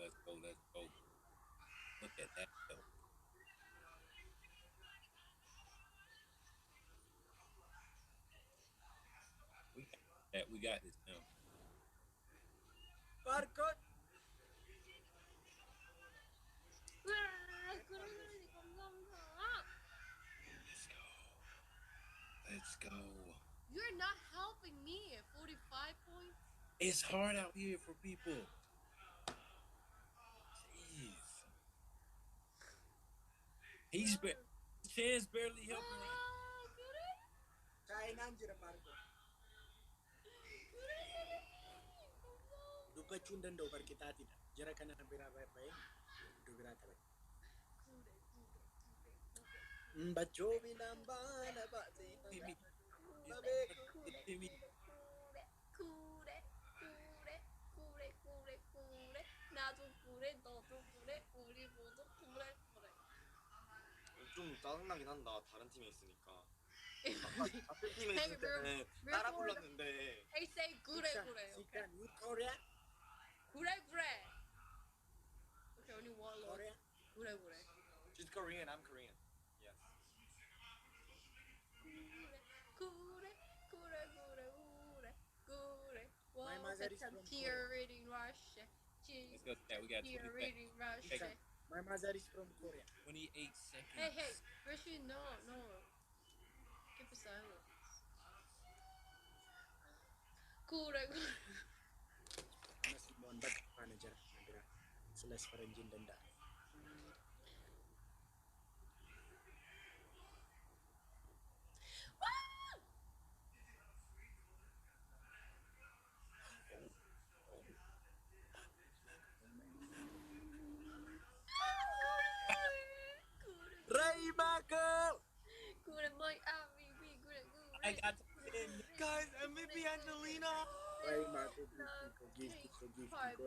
let's go. Look at that though. We got that. We got this now. Parkour. 그래 감사합니다. Let's go. Let's go. You're not helping me at 45 points. It's hard out here for people. Jeez. Chan's barely helping right. 그래? China jira parkour. Dubbachuu hin danda'u barkitaatidha. Jara kana biraa baay'ee iddoo biraa taphate. Bachoo midhaan baala baasee. Timmy. Timmy. 그래. 나도 그래, 너도 그래, 우리 모두 그래. 좀 짜증나긴 한다. 다른 팀에 있으니까. 같은 팀에 있을 때는 Hey, 따라 불렀는데. Hey, say 그래. Sikan, you Korea? 그래. Okay, only one lord. Korea? 그래. She's Korean, I'm Korean. Yes. 그래. My Wow, mother is that's a from tear reading Russia. Let's go. We got Tear 20 reading Russia. My mother is from Korea. 28 seconds. Hey, Rishi, no. Keep silent. 그래. Masih mohon bat mana jara nabira. Seles perenjin denda. Ray Michael! 그래, my MVP. 그래. I got to win. Guys, MVP Angelina! Ray Michael, give Tiko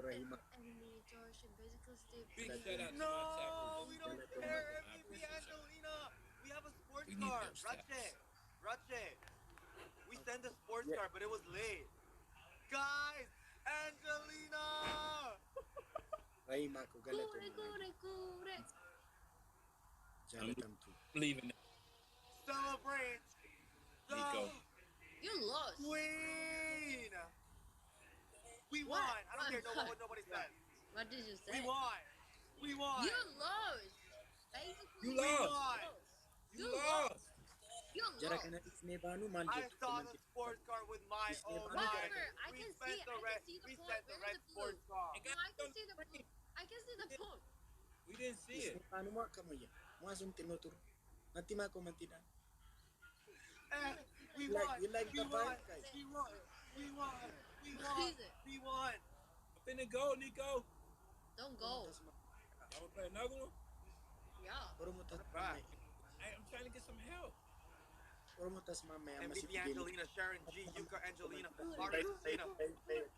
Ray Michael. Enemy Josh and basically Steve. Big shout out to No, my we chapter. don't care. MVP Angelina! We have a sports We need car. those stats. Rache. We sent a sports Yeah. car, but it was late. Guys, Angelina! Ray Michael, galatam. 그래. Jalatam tu. Leaving Celebrate Nico. the You lost. queen! We What? won. I don't care what nobody says. What did you say? We won. We won. You lost. Basically, You We lost. won. You lost. You Jara lost. kana isne banu mal I gitu. saw the sports car with my own Whatever. eyes. I We can spent see. the I red. can see the We point. sent the Where's red the blue? sports car. No, I can see the blue. I can see the point. We didn't see Isne it. banu mo kamu ya. Mo asum tinotur. Nanti ma ko mantida. We You like- won. you like We the won. fight, guys? We won. We won. We What won. is it? We won. I'm finna go, Nico. Don't go. Y'all wanna play another one? Yeah. Oromutas Right. mamay. I'm trying to get some help. Oromutas mamay. MVP Angelina, Sharon G, Yuka Angelina, Good. Argentina. Good.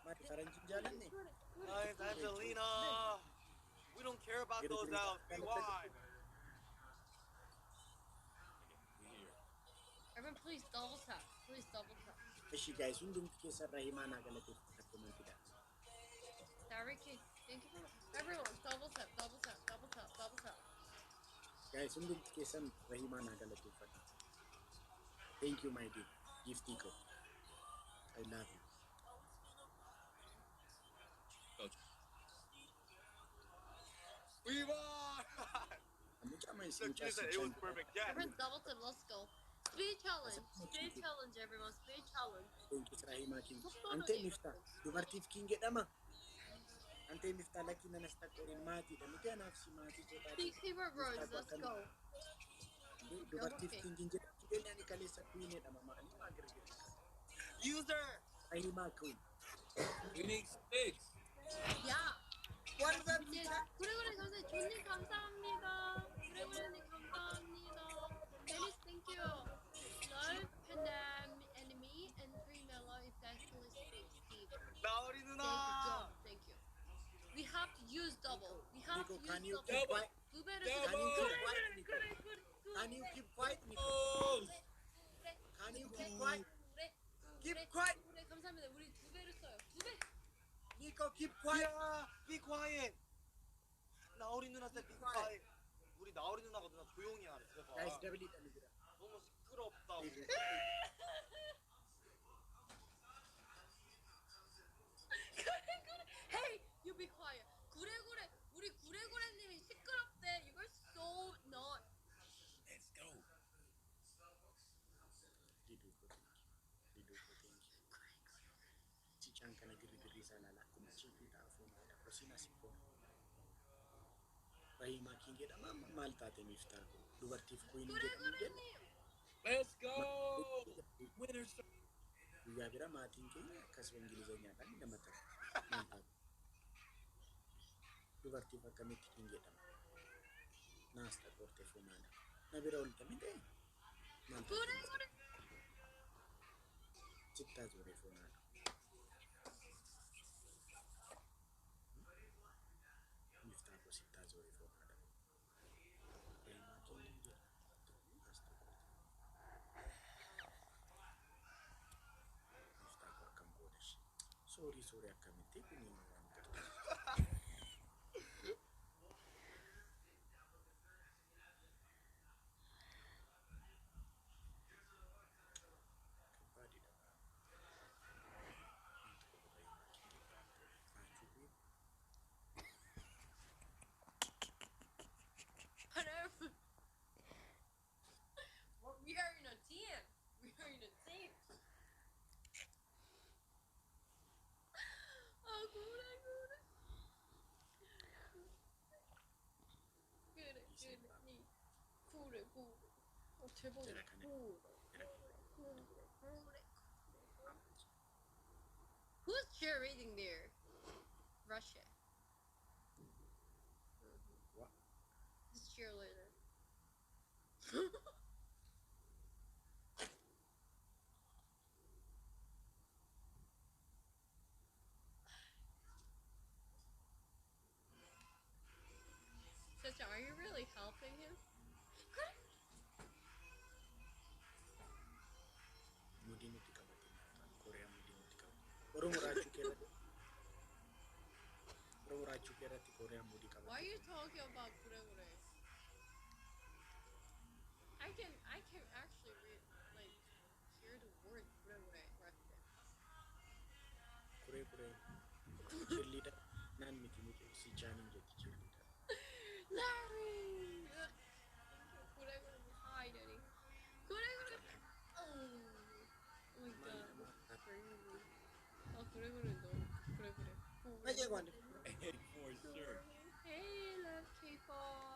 Mati paranjin jalan nih. Guys, Angelina. We don't care about those outs. We won. We here. Everyone, please double tap. Eshi guys, undum kesa Rahimana galatif aku mantida. Derek King, thank you for everyone. Double tap. Guys, undum kesa Rahimana galatif. Thank you, my dear. Give Tiko. I love you. Coach. We won. Kamu cama isi Look, it was perfect. Yeah. Everyone, double tap. Let's go. Speed challenge, everyone. Speed challenge. Thank you, Rahima King. Ante Mifta. Dubartif King gedama. Ante Mifta laki na nastakorin mati. Dami kaya nafsi mati ko Speak keyboard words. Let's go. Dubartif King ginje. Kaya ni kalisa kuine dama maani magerger. User. Rahima King. We need 6. Yeah. What was that? 그래 감사해. 존님 감사합니다. 그래님 감사합니다. Dennis, thank you. Love, Pandam, Enemy, and 3 Mellow is actually Steve. 나우리 누나. Thank you. We have to use double. We have Nico, to can use you double. keep quiet? 두 배를 Double. Can you keep 그래, quiet, Nico? 그래. Can you keep quiet, Nico? Oh! Can you keep quiet? 그래. Keep quiet. 그래, 감사합니다. 우리 두 배를 써요. 두 배. Nico, keep quiet. Yeah. quiet. 나오리 누나 said be quiet. 우리 나오리 누나가 누나 조용히 하래. 제발. Guys, dabali kami dira. 너무 시끄럽다고. Hey, you be quiet. 구레구레, 우리 구레구레님이 시끄럽대. You are so not. Let's go. Liduko, thank you. Liduko, thank you. Cicang ka na giri-giri sa lalaki mo. Cipita ako na ako sinasipon. Bahima kingit ama mahal tate mifta ko. Dubartif ko yung git ang git. 구레구레님. Let's go. Winner circle. Guyyaa bira maatiin keenya akkasuma ingilizeenyaadhaan ni namatti maaltaatu. Dubartiif akkamitti hin jedhama. Naas dhaqoortee fuunaadha. Na bira ol tamii ta'e maaltaatu 구레구레. cittaa zooree fuunaadha. Miftaa koo cittaa zooree fuunaadha. Bahimaa keenya hin jedhamu. Naas dhaqoortee. Miftaa koo akkam goodash. Soorii akkamitti kuni waan gargaara. Kabbaadidha. Wanti tokko bahimaa keenya raachuu beeku. Whatever. Well, we are in a team. We are in a team. Oh, 구레구레. 구레구레님. 구레구레. 어, 대박이다. 제라카네. 구레. Who's cheerleading there? Russia. What? This cheerleader. Chacha, are you really helping him? Mudii nuti qabatin Kooriyaa mudii nuti qabatu. Oromoo raachuu keerratti Kooriyaa mudii qabatu. Why are you talking about Kuregure? I can actually read, like, hear the word Kuregure right there. Kuree cheerleader naan miti miti si chaaniin jetti cheerleader. Larry! Kuregure, hi, Daddy. Kuregure! Oh my god, that's crazy. Oh, Kuregure, though. Kuregure. Najee waan Hey, for sure. Hey, love K-pop.